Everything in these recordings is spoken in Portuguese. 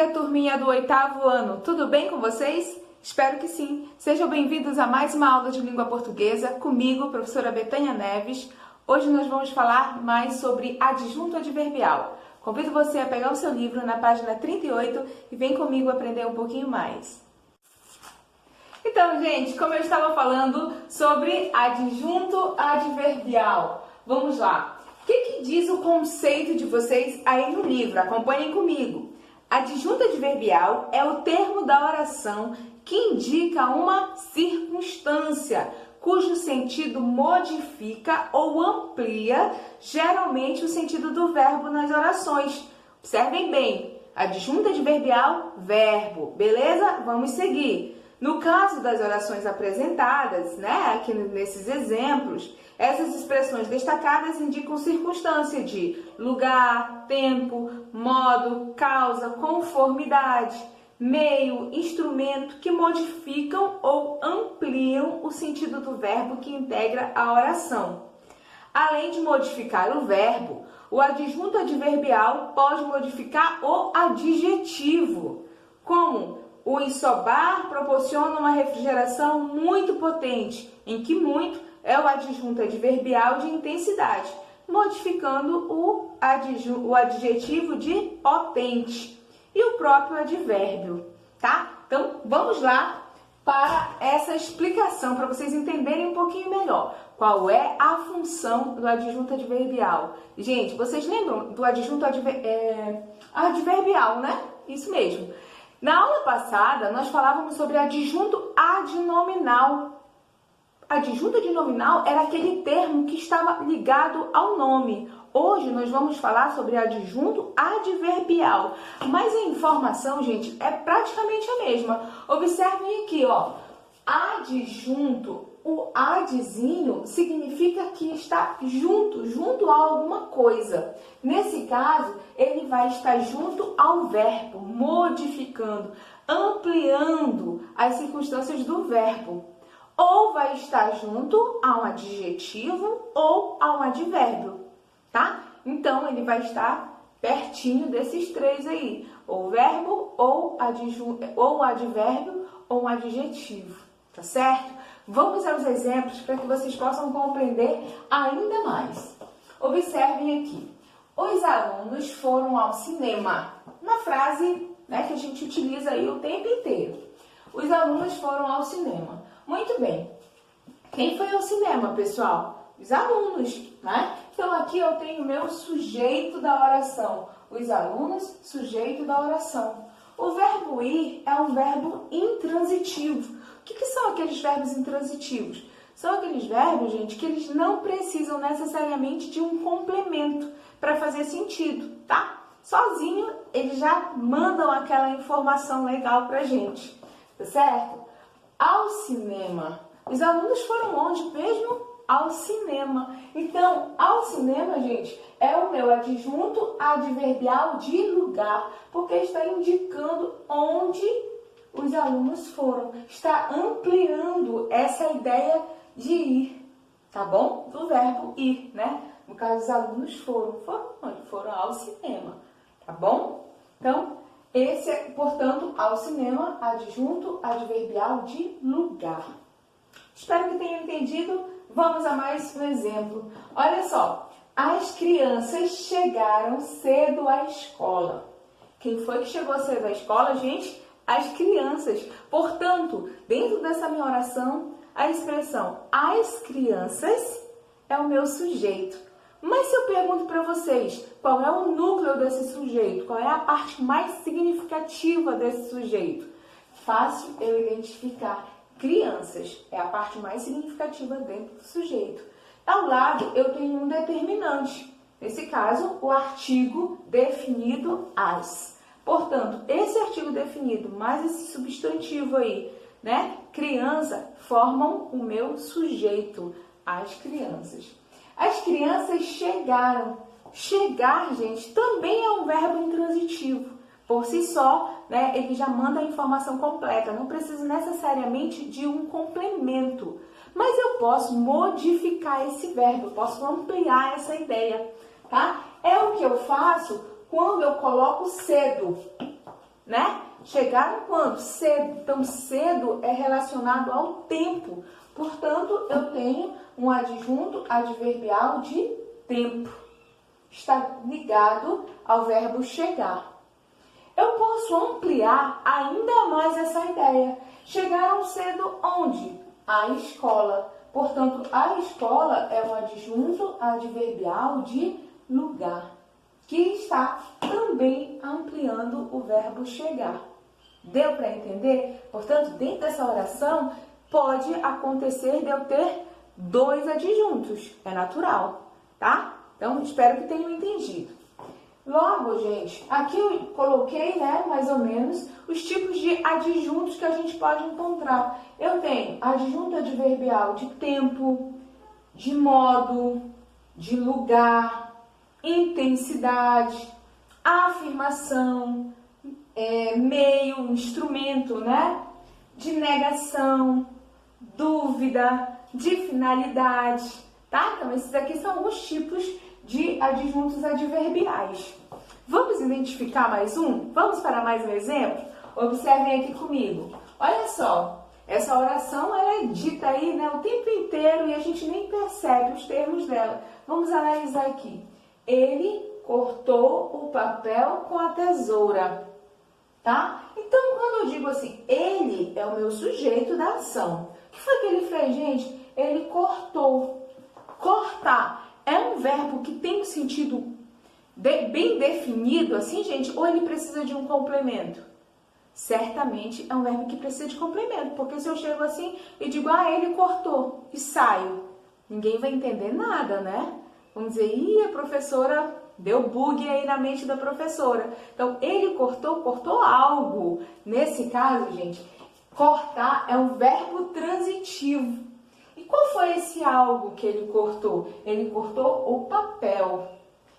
dia, turminha do 8º ano. Tudo bem com vocês? Espero que sim. Sejam bem-vindos a mais uma aula de língua portuguesa comigo, professora Betânia Neves. Hoje nós vamos falar mais sobre adjunto adverbial. Convido você a pegar o seu livro na página 38 e vem comigo aprender um pouquinho mais. Então, gente, como eu estava falando sobre adjunto adverbial, vamos lá. O que diz o conceito de vocês aí no livro? Acompanhem comigo. Adjunto adverbial é o termo da oração que indica uma circunstância, cujo sentido modifica ou amplia, geralmente, o sentido do verbo nas orações. Observem bem, adjunto adverbial, verbo, beleza? Vamos seguir. No caso das orações apresentadas, aqui nesses exemplos, essas expressões destacadas indicam circunstância de lugar, tempo, modo, causa, conformidade, meio, instrumento que modificam ou ampliam o sentido do verbo que integra a oração. Além de modificar o verbo, o adjunto adverbial pode modificar o adjetivo, como o ensobar proporciona uma refrigeração muito potente, em que muito é o adjunto adverbial de intensidade, modificando o adjetivo de potente e o próprio advérbio, tá? Então, vamos lá para essa explicação, para vocês entenderem um pouquinho melhor qual é a função do adjunto adverbial. Gente, vocês lembram do adjunto adverbial, né? Isso mesmo. Na aula passada, nós falávamos sobre adjunto adnominal. Adjunto adnominal era aquele termo que estava ligado ao nome. Hoje nós vamos falar sobre adjunto adverbial. Mas a informação, gente, é praticamente a mesma. Observem aqui, ó. Adjunto, o adzinho significa que está junto a alguma coisa. Nesse caso, ele vai estar junto ao verbo, modificando, ampliando as circunstâncias do verbo. Ou vai estar junto a um adjetivo ou a um advérbio, tá? Então, ele vai estar pertinho desses três aí, ou verbo, ou advérbio, ou um adjetivo, tá certo? Vamos aos exemplos para que vocês possam compreender ainda mais. Observem aqui. Os alunos foram ao cinema. Na frase, que a gente utiliza aí o tempo inteiro. Os alunos foram ao cinema. Muito bem. Quem foi ao cinema, pessoal? Os alunos, né? Então, aqui eu tenho o meu sujeito da oração. Os alunos, sujeito da oração. O verbo ir é um verbo intransitivo. O que são aqueles verbos intransitivos? São aqueles verbos, gente, que eles não precisam necessariamente de um complemento para fazer sentido, tá? Sozinho, eles já mandam aquela informação legal pra gente, tá certo? Ao cinema. Os alunos foram onde mesmo? Ao cinema. Então, ao cinema, gente, é o meu adjunto adverbial de lugar, porque está indicando onde os alunos foram. Está ampliando essa ideia de ir, tá bom? Do verbo ir, né? No caso, os alunos foram onde? Foram ao cinema, tá bom? Então, esse é, portanto, ao cinema, adjunto adverbial de lugar. Espero que tenham entendido. Vamos a mais um exemplo. Olha só, as crianças chegaram cedo à escola. Quem foi que chegou cedo à escola, gente? As crianças. Portanto, dentro dessa minha oração, a expressão as crianças é o meu sujeito. Mas se eu pergunto para vocês qual é o núcleo desse sujeito, qual é a parte mais significativa desse sujeito, fácil eu identificar. Crianças é a parte mais significativa dentro do sujeito. Ao lado eu tenho um determinante. Nesse caso, o artigo definido as. Portanto, esse artigo definido mais esse substantivo aí, criança, formam o meu sujeito, as crianças. As crianças chegaram. Chegar, gente, também é um verbo intransitivo. Por si só, ele já manda a informação completa. Não precisa necessariamente de um complemento. Mas eu posso modificar esse verbo, eu posso ampliar essa ideia, tá? É o que eu faço quando eu coloco cedo, né? Chegaram quando? Cedo. Então, cedo é relacionado ao tempo. Portanto, eu tenho um adjunto adverbial de tempo. Está ligado ao verbo chegar. Eu posso ampliar ainda mais essa ideia. Chegaram cedo onde? À escola. Portanto, a escola é um adjunto adverbial de lugar, que está também ampliando o verbo chegar. Deu para entender? Portanto, dentro dessa oração, pode acontecer de eu ter dois adjuntos. É natural, tá? Então, espero que tenham entendido. Logo, gente, aqui eu coloquei, né, mais ou menos, os tipos de adjuntos que a gente pode encontrar. Eu tenho adjunto adverbial de tempo, de modo, de lugar, intensidade, afirmação, meio, instrumento, né, de negação, dúvida, de finalidade, tá? Então, esses aqui são alguns tipos de adjuntos adverbiais. Vamos identificar mais um? Vamos para mais um exemplo? Observem aqui comigo. Olha só, essa oração ela é dita aí, né, o tempo inteiro e a gente nem percebe os termos dela. Vamos analisar aqui. Ele cortou o papel com a tesoura, tá? Então, quando eu digo assim, ele é o meu sujeito da ação. O que foi que ele fez, gente? Ele cortou. Cortar é um verbo que tem um sentido bem definido, assim, gente, ou ele precisa de um complemento? Certamente é um verbo que precisa de complemento, porque se eu chego assim e digo, ele cortou, e saio, ninguém vai entender nada, né? Vamos dizer, a professora deu bug aí na mente da professora. Então, ele cortou algo. Nesse caso, gente, cortar é um verbo transitivo. E qual foi esse algo que ele cortou? Ele cortou o papel.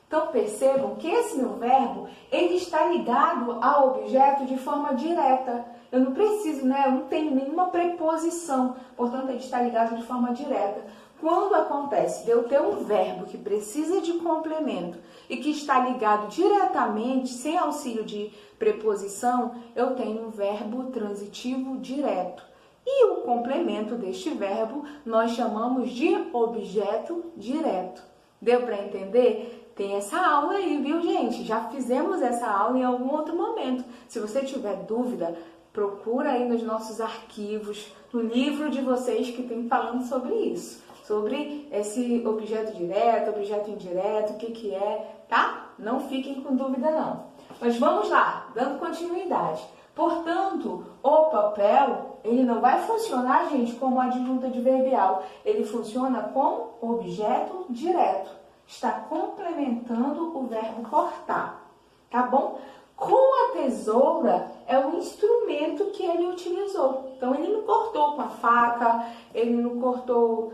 Então, percebam que esse meu verbo, ele está ligado ao objeto de forma direta. Eu não preciso, né? Eu não tenho nenhuma preposição. Portanto, ele está ligado de forma direta. Quando acontece de eu ter um verbo que precisa de complemento e que está ligado diretamente, sem auxílio de preposição, eu tenho um verbo transitivo direto. E o complemento deste verbo nós chamamos de objeto direto. Deu para entender? Tem essa aula aí, viu, gente? Já fizemos essa aula em algum outro momento. Se você tiver dúvida, procura aí nos nossos arquivos, no livro de vocês que tem falando sobre isso. Sobre esse objeto direto, objeto indireto, o que é, tá? Não fiquem com dúvida, não. Mas vamos lá, dando continuidade. Portanto, o papel, ele não vai funcionar, gente, como adjunto adverbial. Ele funciona como objeto direto. Está complementando o verbo cortar, tá bom? Com a tesoura, é o instrumento que ele utilizou. Então, ele não cortou com a faca, ele não cortou,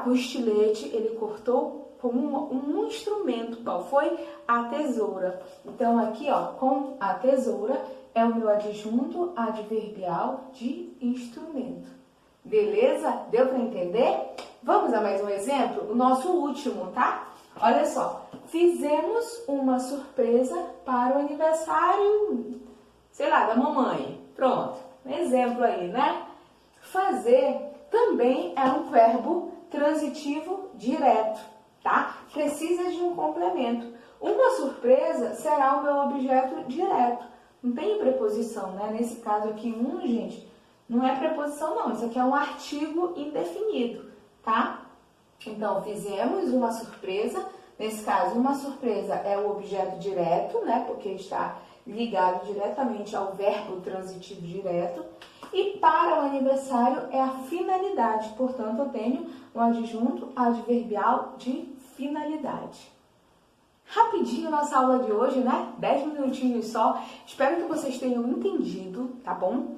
com o estilete, ele cortou com um instrumento. Qual foi? A tesoura. Então, aqui, com a tesoura, é o meu adjunto adverbial de instrumento. Beleza? Deu para entender? Vamos a mais um exemplo? O nosso último, tá? Olha só. Fizemos uma surpresa para o aniversário, da mamãe. Pronto. Um exemplo aí, né? Fazer também é um verbo transitivo direto, tá? Precisa de um complemento. Uma surpresa será o meu objeto direto. Não tem preposição, né? Nesse caso aqui, gente, não é preposição, não. Isso aqui é um artigo indefinido, tá? Então, fizemos uma surpresa. Nesse caso, uma surpresa é o objeto direto, né? Porque está ligado diretamente ao verbo transitivo direto. E para o aniversário é a finalidade. Portanto, eu tenho um adjunto adverbial de finalidade. Rapidinho nossa aula de hoje, né? 10 minutinhos só. Espero que vocês tenham entendido, tá bom?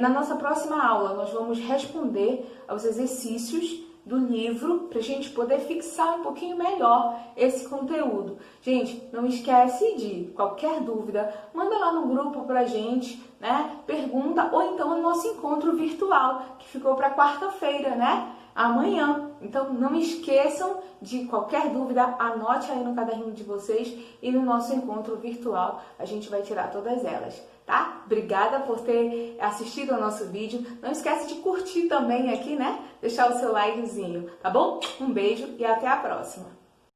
Na nossa próxima aula, nós vamos responder aos exercícios do livro para a gente poder fixar um pouquinho melhor esse conteúdo. Gente, não esquece de qualquer dúvida, manda lá no grupo pra gente, né? Pergunta, ou então o nosso encontro virtual, que ficou para quarta-feira, né? amanhã. Então não esqueçam de qualquer dúvida, anote aí no caderninho de vocês e no nosso encontro virtual a gente vai tirar todas elas, tá? Obrigada por ter assistido ao nosso vídeo. Não esquece de curtir também aqui, né? Deixar o seu likezinho, tá bom? Um beijo e até a próxima!